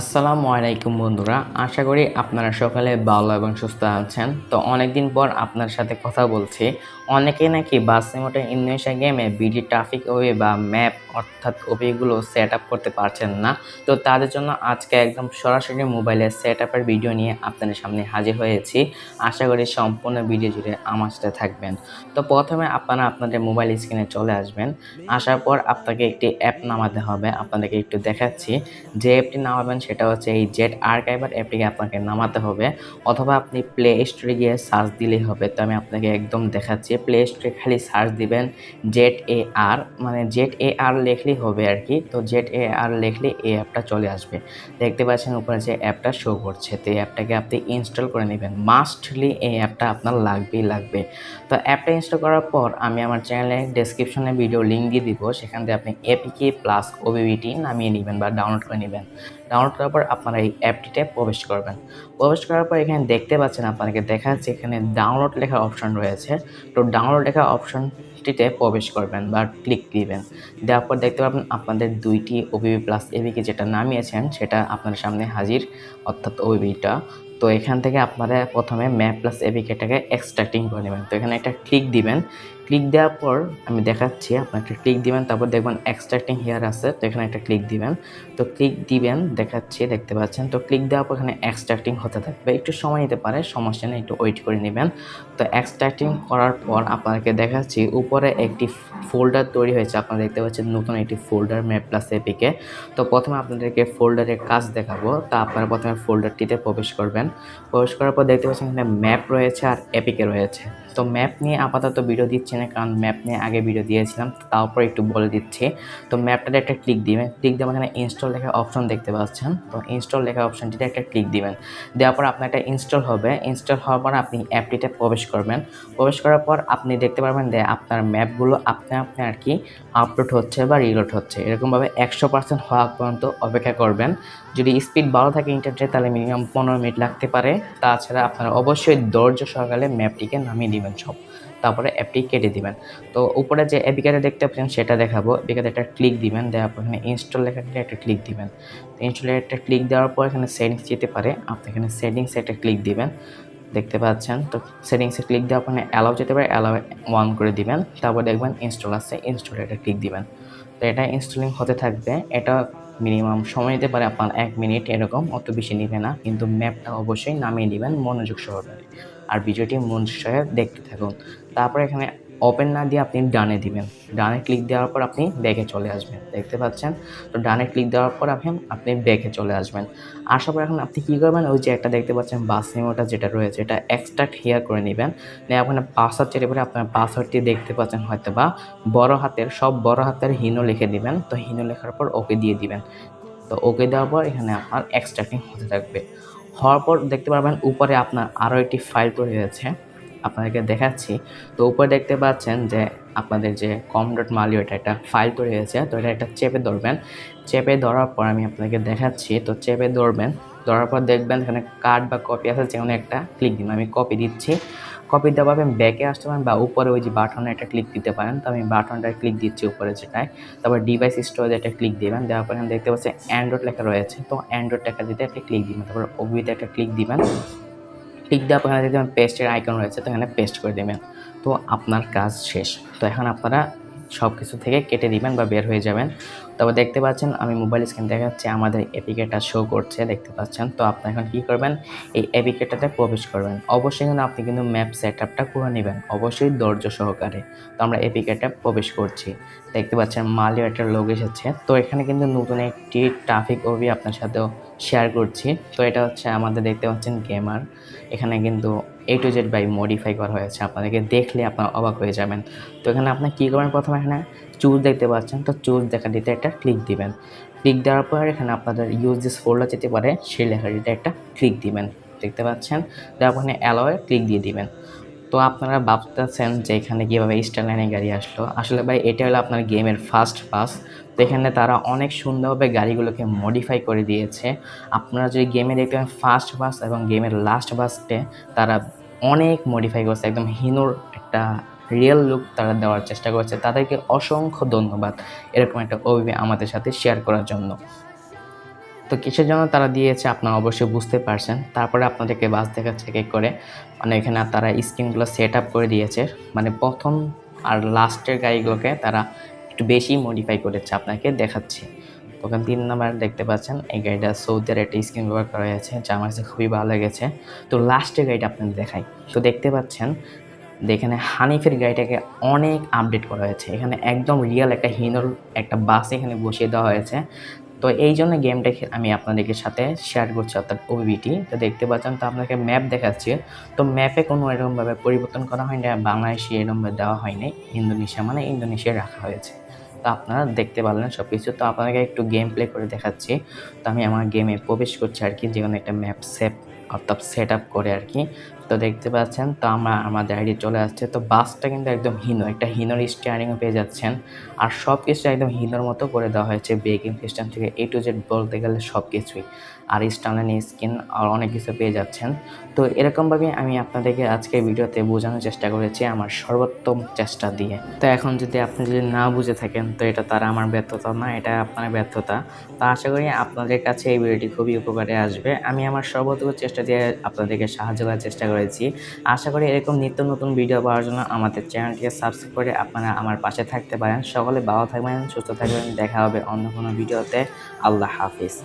আসসালামু আলাইকুম বন্ধুরা, আশা করি আপনারা সকালে ভালো এবং সুস্থ আছেন। তো অনেকদিন পর আপনার সাথে কথা বলছি। অনেকেই নাকি বাস সিমুলেটর ইন্দোনেশিয়া গেমে বিডি ট্রাফিক ওয়ে বা ম্যাপ অর্থাৎ ওবিগুলো সেট আপ করতে পারছেন না। তো তাদের জন্য আজকে একদম সরাসরি মোবাইলে সেট আপের ভিডিও নিয়ে আপনাদের সামনে হাজির হয়েছি। আশা করি সম্পূর্ণ ভিডিও জুড়ে আমার সাথে থাকবেন। তো প্রথমে আপনারা আপনাদের মোবাইল স্ক্রিনে চলে আসবেন। আসার পর আপনাকে একটি অ্যাপ নামাতে হবে। আপনাদেরকে একটু দেখাচ্ছি। যে অ্যাপটি নামাবেন সেটা হচ্ছে এই জেট আর্কাইভার অ্যাপটিকে আপনাকে নামাতে হবে, অথবা আপনি প্লে স্টোরে গিয়ে সার্চ দিলেই হবে। তো আমি আপনাকে একদম দেখাচ্ছি। প্লে স্টোরে খালি সার্চ দিবেন জেট এ আর, মানে জেট এ আর লিখলেই হবে আর কি। তো জেট এ আর লিখলে এই অ্যাপটা চলে আসবে। দেখতে পাচ্ছেন উপরে যে অ্যাপটা শো করছে। তো এই অ্যাপটাকে আপনি ইনস্টল করে নেবেন। মাস্টলি এই অ্যাপটা আপনার লাগবে। তো অ্যাপটা ইনস্টল করার পর আমি আমার চ্যানেলে ডেসক্রিপশনে ভিডিও লিঙ্ক দিয়ে দিব, সেখান থেকে আপনি এপিকে প্লাস ওবিবিটি নামিয়ে নেবেন বা ডাউনলোড করে নেবেন। ডাউনলোড করার পর আপনারা এই অ্যাপটিতে প্রবেশ করবেন। প্রবেশ করার পর এখানে দেখতে পাচ্ছেন, আপনাকে দেখাচ্ছে এখানে ডাউনলোড লেখার অপশন রয়েছে। তো ডাউনলোড লেখার অপশনটিতে প্রবেশ করবেন বা ক্লিক দিবেন। দেওয়ার পর দেখতে পাবেন আপনাদের দুইটি ওবিবি প্লাস এবিকে যেটা নামিয়েছেন সেটা আপনার সামনে হাজির, অর্থাৎ ওবিবিটা। তো এখান থেকে আপনারা প্রথমে ম্যাপ প্লাস এবিকেটাকে এক্সট্রাক্টিং করে নেবেন। তো এখানে একটা ক্লিক দিবেন। ক্লিক দেওয়ার পর আমি দেখাচ্ছি, আপনার একটা ক্লিক দিবেন, তারপর দেখবেন এক্সট্রাক্টিং হিয়ার আছে। তো এখানে একটা ক্লিক দিবেন। তো ক্লিক দিবেন, দেখাচ্ছি, দেখতে পাচ্ছেন। তো ক্লিক দেওয়ার পর এখানে এক্সট্রাক্টিং হতে থাকবে, একটু সময় নিতে পারে, সমস্যা নেই, একটু ওয়েট করে নেবেন। তো এক্সট্রাক্টিং করার পর আপনাকে দেখাচ্ছি উপরে একটি ফোল্ডার তৈরি হয়েছে। আপনারা দেখতে পাচ্ছেন নতুন একটি ফোল্ডার ম্যাপ প্লাস এপিকে। তো প্রথমে আপনাদেরকে ফোল্ডারের কাজ দেখাবো। তা আপনারা প্রথমে ফোল্ডারটিতে প্রবেশ করবেন। প্রবেশ করার পর দেখতে পাচ্ছেন এখানে ম্যাপ রয়েছে আর এপিকে রয়েছে। তো ম্যাপ নিয়ে আপাতত ভিডিও দিচ্ছি না, কারণ ম্যাপ নিয়ে আগে ভিডিও দিয়েছিলাম, তারপর একটু বলে দিচ্ছি। তো ম্যাপটাতে একটা ক্লিক দিবেন। ক্লিক দেওয়ার এখানে ইনস্টল লেখা অপশন দেখতে পাচ্ছেন। তো ইনস্টল লেখা অপশনটিতে একটা ক্লিক দিবেন। দেওয়ার পর আপনার একটা ইনস্টল হবে। ইনস্টল হওয়ার পর আপনি অ্যাপটিতে প্রবেশ করবেন। প্রবেশ করার পর আপনি দেখতে পারবেন যে আপনার ম্যাপগুলো আপনি আর কি আপলোড হচ্ছে বা রিলোড হচ্ছে। এরকমভাবে 100% হওয়া পর্যন্ত অপেক্ষা করবেন। যদি স্পিড ভালো থাকে ইন্টারনেটে, তাহলে মিনিমাম 15 মিনিট লাগতে পারে। তাছাড়া আপনারা অবশ্যই ধৈর্য সহকারে ম্যাপটিকে নামিয়ে দিবেন সব, তারপরে অ্যাপটি কেটে দিবেন। তো উপরে যে অ্যাপিকাতে দেখতে পাচ্ছেন সেটা দেখাবো। অ্যাপিকাতে একটা ক্লিক দিবেন, দেওয়ার পর এখানে ইনস্টল লেখাটিতে একটা ক্লিক দিবেন। তো ইনস্টলে একটা ক্লিক দেওয়ার পর এখানে সেটিংস যেতে পারে, আপনি এখানে সেটিংসে একটা ক্লিক দিবেন, দেখতে পাচ্ছেন। তো সেটিংসে ক্লিক দেওয়ার পর অ্যালাউ যেতে পারে, অ্যালাউ অন করে দিবেন। তারপর দেখবেন ইনস্টল আছে, ইনস্টলে একটা ক্লিক দিবেন। তো এটা ইনস্টলিং হতে থাকবে। এটা মিনিমাম সময় নিতে পারে আপনার 1 মিনিট এরকম, অত বেশি নিবে না। কিন্তু ম্যাপটা অবশ্যই নামিয়ে দিবেন মনোযোগ সহকারে। আর ভিডিওটি মনোযোগ সহকারে দেখতে থাকুন। তারপরে এখানে ওপেন না দিয়ে আপনি ডানে দিবেন। ডানে ক্লিক দেওয়ার পর আপনি ব্যাকে চলে আসবেন, দেখতে পাচ্ছেন। তো ডানে ক্লিক দেওয়ার পর আপনি ব্যাকে চলে আসবেন। আসার পর এখন আপনি কী করবেন, ওই যে একটা দেখতে পাচ্ছেন বাস মেমোটা যেটা রয়েছে এটা এক্সট্রাক্ট হিয়ার করে নেবেন। নিয়ে ওখানে পাসওয়ার্ড চেয়ে পরে আপনার পাসওয়ার্ডটি দেখতে পাচ্ছেন হয়তো বা বড় হাতের, সব বড় হাতের হিনো লিখে দিবেন। তো হিনো লেখার পর ওকে দিয়ে দিবেন। তো ওকে দেওয়ার পর এখানে আপনার এক্সট্রাক্টিং হতে থাকবে। হওয়ার পর দেখতে পারবেন উপরে আপনার আরও একটি ফাইল তৈরি হয়েছে, আপনাদেরকে দেখাচ্ছি। তো উপরে দেখতে পাচ্ছেন যে আপনাদের যে com.malio এটা একটা ফাইল তৈরি হয়েছে। তো এটা একটা চেপে ধরবেন। চেপে ধরার পর আমি আপনাদেরকে দেখাচ্ছি। তো চেপে ধরবেন, ধরার পর দেখবেন এখানে কাট বা কপি আছে, যেকোনো একটা ক্লিক দিন। আমি কপি দিচ্ছি। কপি দেওয়ার পর আপনি ব্যাকে আসতে পারেন বা উপরে ওই যে বাটনে একটা ক্লিক দিতে পারেন। তো আমি বাটনটায় ক্লিক দিচ্ছি উপরে যেটায়। তারপর ডিভাইস স্টোরেজে একটা ক্লিক দিবেন। দেওয়ার পর এখানে দেখতে পাচ্ছেন অ্যান্ড্রয়েড লেখা রয়েছে। তো অ্যান্ড্রয়েড লেখা দিতে একটা ক্লিক দিবেন। তারপর ওবিতে একটা ক্লিক দিবেন। ক্লিক দেওয়ার পর এখানে দেখবেন পেস্টের আইকন রয়েছে, তো এখানে পেস্ট করে দেবেন। তো আপনার কাজ শেষ। তো এখন আপনারা সব কিছু থেকে কেটে দিবেন বা বের হয়ে যাবেন। তারপর দেখতে পাচ্ছেন আমি মোবাইল স্ক্রিন দেখাচ্ছি, আমাদের এপিকেটা শো করছে, দেখতে পাচ্ছেন। তো আপনি এখন কী করবেন, এই এপিকেটাতে প্রবেশ করবেন। অবশ্যই কিন্তু আপনি কিন্তু ম্যাপ সেট আপটা করে নেবেন, অবশ্যই ধৈর্য সহকারে। তো আমরা এপিকেটা প্রবেশ করছি, দেখতে পাচ্ছেন মালিও একটা লোক এসেছে। তো এখানে কিন্তু নতুন একটি ট্রাফিক ওবি আপনার সাথেও শেয়ার করছি। তো এটা হচ্ছে আমাদের দেখতে পাচ্ছেন গেমার। এখানে কিন্তু A to Z by modify করা হয়েছে, আপনাদেরকে দেখলে আপনারা অবাক হয়ে যাবেন। তো এখানে আপনি কী করবেন, প্রথমে এখানে চুজ দেখতে পাচ্ছেন। তো চুজ দেখা দিতে একটা ক্লিক দিবেন। ক্লিক দেওয়ার পর এখানে আপনাদের ইউজ দিস ফোল্ডার যেতে পারে, সেই লেখাটিতে একটা ক্লিক দিবেন, দেখতে পাচ্ছেন। দেওয়ার পর এখানে অ্যালাওয়ে ক্লিক দিয়ে দিবেন। তো আপনারা ভাবতেছেন যে এখানে কীভাবে স্টারলাইনে গাড়ি আসলো। আসলে ভাই এটা হলো আপনার গেমের ফার্স্ট পাস। তো এখানে তারা অনেক সুন্দরভাবে গাড়িগুলোকে মডিফাই করে দিয়েছে। আপনারা যদি গেমে দেখবেন ফার্স্ট বাস এবং গেমের লাস্ট বাসটে তারা অনেক মডিফাই করছে, একদম হিনোর একটা রিয়েল লুক তারা দেওয়ার চেষ্টা করেছে। তাদেরকে অসংখ্য ধন্যবাদ এরকম একটা অভিজ্ঞতা আমাদের সাথে শেয়ার করার জন্য। তো কিসের জন্য তারা দিয়েছে আপনারা অবশ্যই বুঝতে পারছেন। তারপরে আপনাদেরকে বাস দেখাচ্ছে এক এক করে। মানে এখানে তারা স্ক্রিনগুলো সেট আপ করে দিয়েছে। মানে ১ম আর লাস্টের গাড়িগুলোকে তারা একটু বেশি মডিফাই করেছে, আপনাকে দেখাচ্ছি। তো ওখানে ৩ নাম্বার দেখতে পাচ্ছেন, এই গাড়িটা সৌদির একটা স্ক্রিন ব্যবহার করা হয়েছে, যা আমার কাছে খুবই ভালো লেগেছে। তো লাস্টের গাড়িটা আপনাদের দেখাই। তো দেখতে পাচ্ছেন যে এখানে হানিফের গাড়িটাকে অনেক আপডেট করা হয়েছে। এখানে একদম রিয়াল একটা হিনোর একটা বাস এখানে বসিয়ে দেওয়া হয়েছে। তো এই জন্য গেমটা আমি আপনাদেরকে সাথে শেয়ার করছি অর্থাৎ ওবিটি। তো দেখতে পাচ্ছেন, তো আপনাকে ম্যাপ দেখাচ্ছি। তো ম্যাপে কোনো এরকমভাবে পরিবর্তন করা হয়নি, বাংলাদেশি এরকমভাবে দেওয়া হয়নি। ইন্দোনেশিয়া মানে ইন্দোনেশিয়ায় রাখা হয়েছে। তো আপনারা দেখতে পারলেন সব কিছু। তো আপনাকে একটু গেম প্লে করে দেখাচ্ছি। তো আমি আমার গেমে প্রবেশ করছি আর কি, যেখানে একটা ম্যাপ অর্থাৎ সেট আপ করে আর কি। তো দেখতে পাচ্ছেন, তো আমাদের আইডি চলে আসছে। তো বাসটা কিন্তু একদম হিনো, একটা হিনোর স্টিয়ারিংও পেয়ে যাচ্ছেন। আর সব কিছু একদম হিনোর মতো করে দেওয়া হয়েছে, ব্রেকিং সিস্টেম থেকে A to Z বলতে গেলে সব কিছুই। আর স্টাইলিং স্কিন আর অনেক কিছু পেয়ে যাচ্ছেন। তো এরকমভাবে আমি আপনাদেরকে আজকের ভিডিওতে বোঝানোর চেষ্টা করেছি আমার সর্বোত্তম চেষ্টা দিয়ে। তো এখন আপনি যদি না বুঝে থাকেন, তো এটা তারা আমার ব্যর্থতা না, এটা আপনার ব্যর্থতা। তো আশা করি আপনাদের কাছে এই ভিডিওটি খুবই উপকারে আসবে। আমি আমার সর্বোত্তম চেষ্টা দিয়ে আপনাদেরকে সাহায্য করার চেষ্টা করেছি। আশা করি এরকম নিত্য নতুন ভিডিও পাওয়ার জন্য আমাদের চ্যানেলটিকে সাবস্ক্রাইব করে আপনারা আমার পাশে থাকতে পারেন। সকলে ভালো থাকবেন, সুস্থ থাকবেন। দেখা হবে অন্য কোনো ভিডিওতে। আল্লাহ হাফিজ।